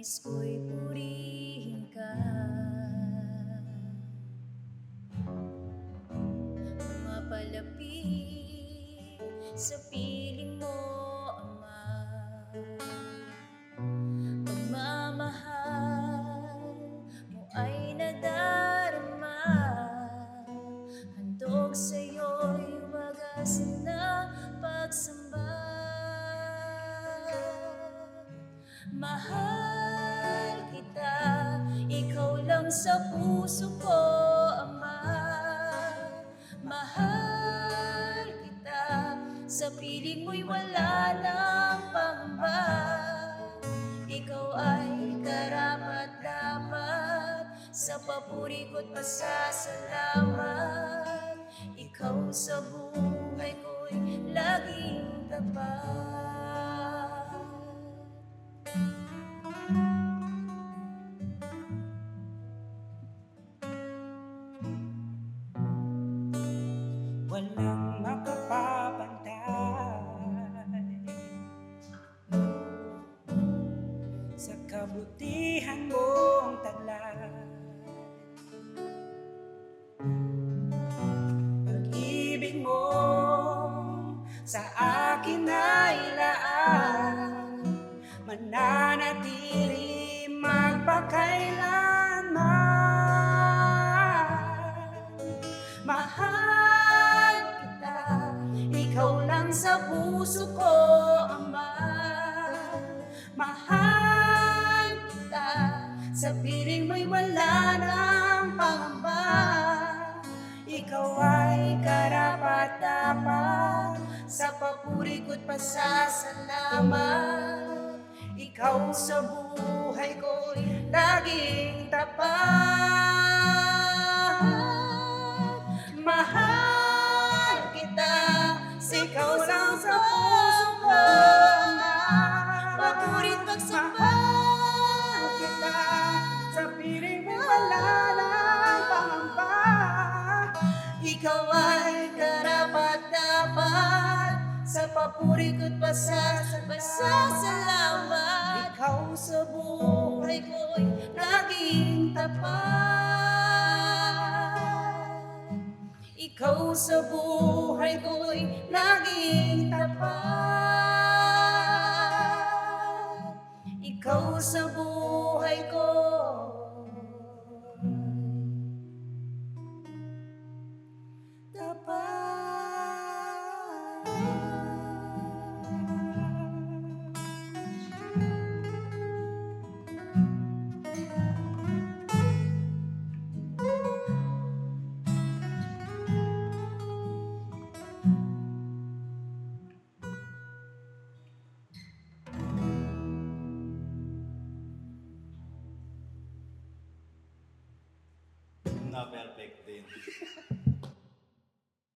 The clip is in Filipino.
nais ko'y purihin ka. Mapalapit sa piling mo, Ama. Pagmamahal mo ay nadarama, handog sa'yo'y wagas na pagsamba. Mahal kita, ikaw lang sa puso ko, Ama. Mahal kita, sa piling mo'y wala nang pangamba. Ikaw ay karapat-dapat sa papuri ko't pasasalamat. Ikaw sa buhay ko'y laging tapat. Walang makapapantay sa kabutihan mong taglay. Pag-ibig mo sa akin ay laan, mananatili magpakailanman. Mahal kita, ikaw lang sa puso ko, Ama. Mahal kita, sa piling mo'y wala nang pangamba. Ikaw ay karapat-dapat sa papuri ko't pasasalamat. Ikaw sa buhay ko'y laging tapat. Mahal kita, ikaw lang sa puso ko, Ama. Papuri't pagsamba. Mahal kita, sa piling mo wala nang pangamba. Ikaw ay karapat-dapat sa papuri ko't pasasalamat. Ikaw sa Buhay ko'y laging tapat. Ikaw sa buhay ko'y laging tapat. Ikaw sa buhay ko